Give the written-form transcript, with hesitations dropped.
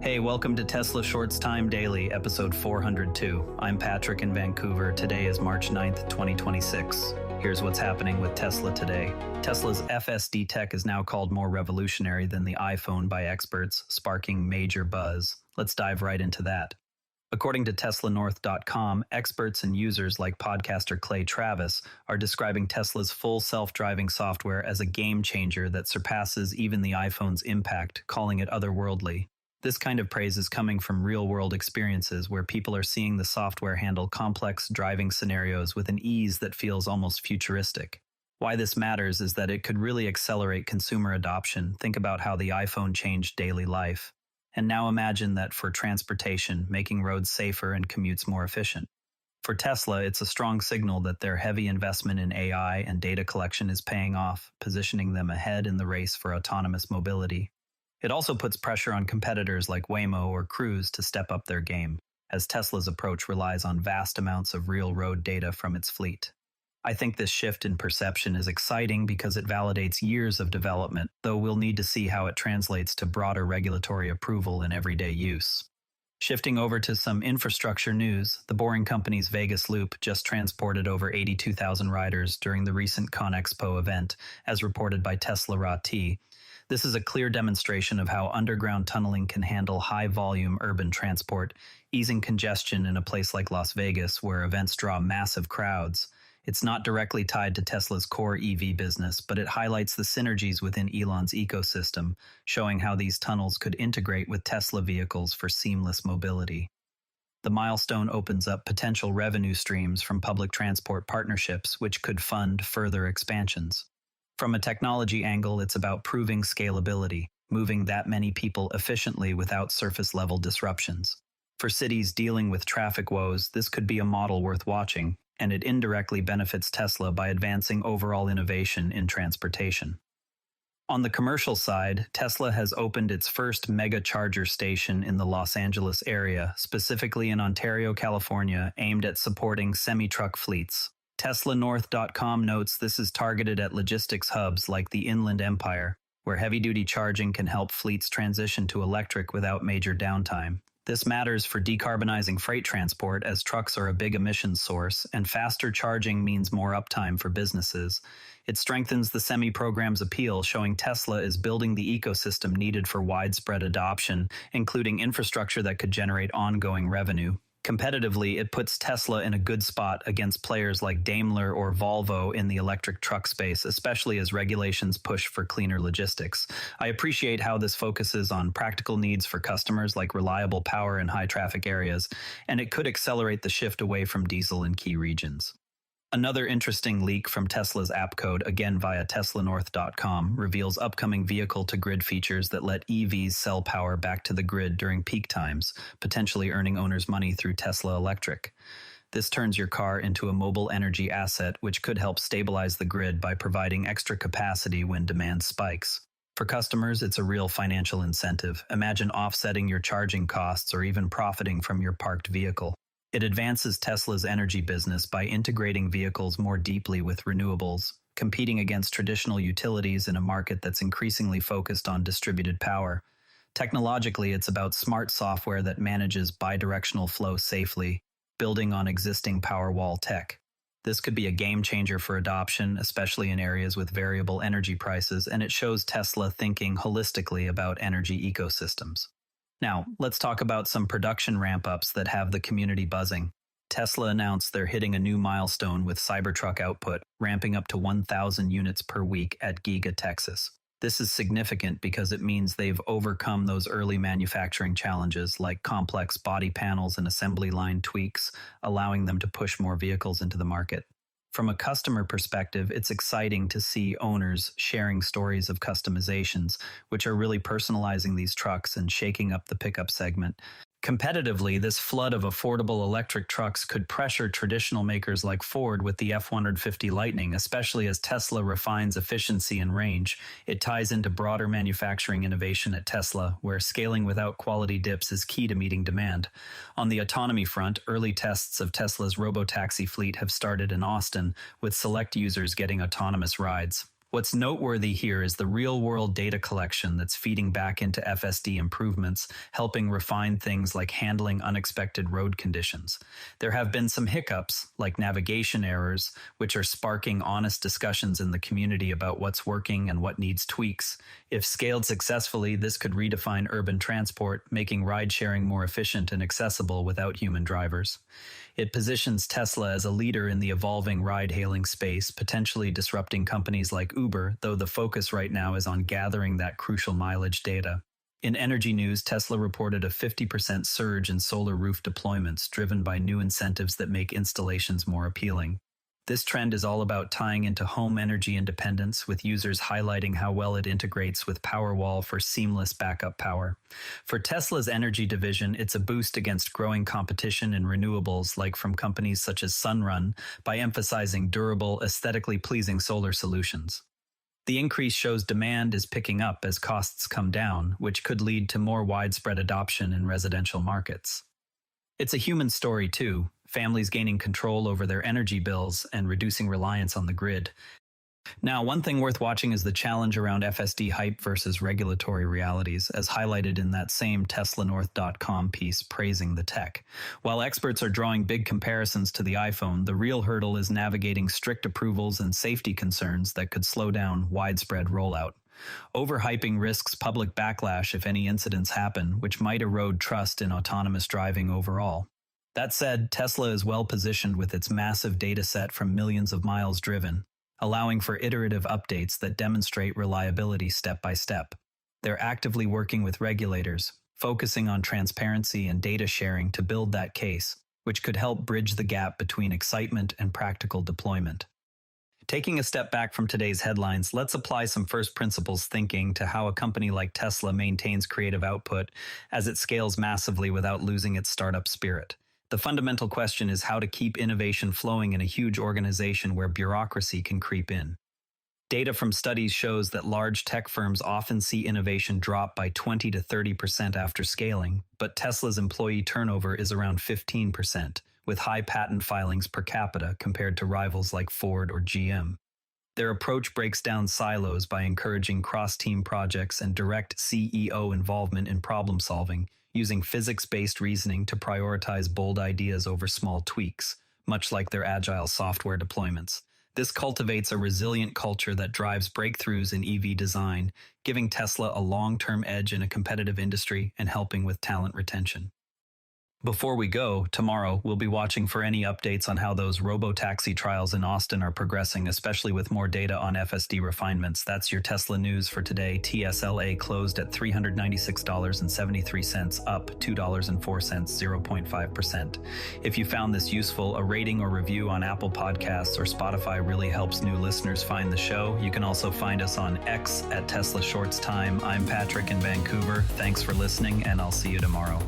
Hey, welcome to Tesla Shorts Time Daily, episode 402. I'm Patrick in Vancouver. Today is March 9th, 2026. Here's what's happening with Tesla today. Tesla's FSD tech is now called more revolutionary than the iPhone by experts, sparking major buzz. Let's dive right into that. According to TeslaNorth.com, experts and users like podcaster Clay Travis are describing Tesla's full self-driving software as a game changer that surpasses even the iPhone's impact, calling it otherworldly. This kind of praise is coming from real-world experiences where people are seeing the software handle complex driving scenarios with an ease that feels almost futuristic. Why this matters is that it could really accelerate consumer adoption. Think about how the iPhone changed daily life. And now imagine that for transportation, making roads safer and commutes more efficient. For Tesla, it's a strong signal that their heavy investment in AI and data collection is paying off, positioning them ahead in the race for autonomous mobility. It also puts pressure on competitors like Waymo or Cruise to step up their game, as Tesla's approach relies on vast amounts of real road data from its fleet. I think this shift in perception is exciting because it validates years of development, though we'll need to see how it translates to broader regulatory approval in everyday use. Shifting over to some infrastructure news, the Boring Company's Vegas Loop just transported over 82,000 riders during the recent CONEXPO event, as reported by Teslarati. This is a clear demonstration of how underground tunneling can handle high-volume urban transport, easing congestion in a place like Las Vegas where events draw massive crowds. It's not directly tied to Tesla's core EV business, but it highlights the synergies within Elon's ecosystem, showing how these tunnels could integrate with Tesla vehicles for seamless mobility. The milestone opens up potential revenue streams from public transport partnerships, which could fund further expansions. From a technology angle, it's about proving scalability, moving that many people efficiently without surface-level disruptions. For cities dealing with traffic woes, this could be a model worth watching, and it indirectly benefits Tesla by advancing overall innovation in transportation. On the commercial side, Tesla has opened its first Megacharger station in the Los Angeles area, specifically in Ontario, California, aimed at supporting semi-truck fleets. TeslaNorth.com notes this is targeted at logistics hubs like the Inland Empire, where heavy-duty charging can help fleets transition to electric without major downtime. This matters for decarbonizing freight transport as trucks are a big emissions source, and faster charging means more uptime for businesses. It strengthens the semi-program's appeal, showing Tesla is building the ecosystem needed for widespread adoption, including infrastructure that could generate ongoing revenue. Competitively, it puts Tesla in a good spot against players like Daimler or Volvo in the electric truck space, especially as regulations push for cleaner logistics. I appreciate how this focuses on practical needs for customers like reliable power in high-traffic areas, and it could accelerate the shift away from diesel in key regions. Another interesting leak from Tesla's app code, again via TeslaNorth.com, reveals upcoming vehicle-to-grid features that let EVs sell power back to the grid during peak times, potentially earning owners money through Tesla Electric. This turns your car into a mobile energy asset, which could help stabilize the grid by providing extra capacity when demand spikes. For customers, it's a real financial incentive. Imagine offsetting your charging costs or even profiting from your parked vehicle. It advances Tesla's energy business by integrating vehicles more deeply with renewables, competing against traditional utilities in a market that's increasingly focused on distributed power. Technologically, it's about smart software that manages bidirectional flow safely, building on existing Powerwall tech. This could be a game changer for adoption, especially in areas with variable energy prices, and it shows Tesla thinking holistically about energy ecosystems. Now, let's talk about some production ramp-ups that have the community buzzing. Tesla announced they're hitting a new milestone with Cybertruck output, ramping up to 1,000 units per week at Giga, Texas. This is significant because it means they've overcome those early manufacturing challenges like complex body panels and assembly line tweaks, allowing them to push more vehicles into the market. From a customer perspective, it's exciting to see owners sharing stories of customizations, which are really personalizing these trucks and shaking up the pickup segment. Competitively, this flood of affordable electric trucks could pressure traditional makers like Ford with the F-150 Lightning, especially as Tesla refines efficiency and range. It ties into broader manufacturing innovation at Tesla, where scaling without quality dips is key to meeting demand. On the autonomy front, early tests of Tesla's robotaxi fleet have started in Austin, with select users getting autonomous rides. What's noteworthy here is the real-world data collection that's feeding back into FSD improvements, helping refine things like handling unexpected road conditions. There have been some hiccups, like navigation errors, which are sparking honest discussions in the community about what's working and what needs tweaks. If scaled successfully, this could redefine urban transport, making ride-sharing more efficient and accessible without human drivers. It positions Tesla as a leader in the evolving ride-hailing space, potentially disrupting companies like Uber, though the focus right now is on gathering that crucial mileage data. In energy news, Tesla reported a 50% surge in solar roof deployments, driven by new incentives that make installations more appealing. This trend is all about tying into home energy independence, with users highlighting how well it integrates with Powerwall for seamless backup power. For Tesla's energy division, it's a boost against growing competition in renewables, like from companies such as Sunrun, by emphasizing durable, aesthetically pleasing solar solutions. The increase shows demand is picking up as costs come down, which could lead to more widespread adoption in residential markets. It's a human story too, families gaining control over their energy bills and reducing reliance on the grid. Now, one thing worth watching is the challenge around FSD hype versus regulatory realities, as highlighted in that same TeslaNorth.com piece praising the tech. While experts are drawing big comparisons to the iPhone, the real hurdle is navigating strict approvals and safety concerns that could slow down widespread rollout. Overhyping risks public backlash if any incidents happen, which might erode trust in autonomous driving overall. That said, Tesla is well positioned with its massive data set from millions of miles driven, allowing for iterative updates that demonstrate reliability step by step. They're actively working with regulators, focusing on transparency and data sharing to build that case, which could help bridge the gap between excitement and practical deployment. Taking a step back from today's headlines, let's apply some first principles thinking to how a company like Tesla maintains creative output as it scales massively without losing its startup spirit. The fundamental question is how to keep innovation flowing in a huge organization where bureaucracy can creep in. Data from studies shows that large tech firms often see innovation drop by 20 to 30% after scaling, but Tesla's employee turnover is around 15%. With high patent filings per capita compared to rivals like Ford or GM. Their approach breaks down silos by encouraging cross-team projects and direct CEO involvement in problem-solving, using physics-based reasoning to prioritize bold ideas over small tweaks, much like their agile software deployments. This cultivates a resilient culture that drives breakthroughs in EV design, giving Tesla a long-term edge in a competitive industry and helping with talent retention. Before we go, tomorrow we'll be watching for any updates on how those robo-taxi trials in Austin are progressing, especially with more data on FSD refinements. That's your Tesla news for today. TSLA closed at $396.73, up $2.04, 0.5%. If you found this useful, a rating or review on Apple Podcasts or Spotify really helps new listeners find the show. You can also find us on X at Tesla Shorts Time. I'm Patrick in Vancouver. Thanks for listening, and I'll see you tomorrow.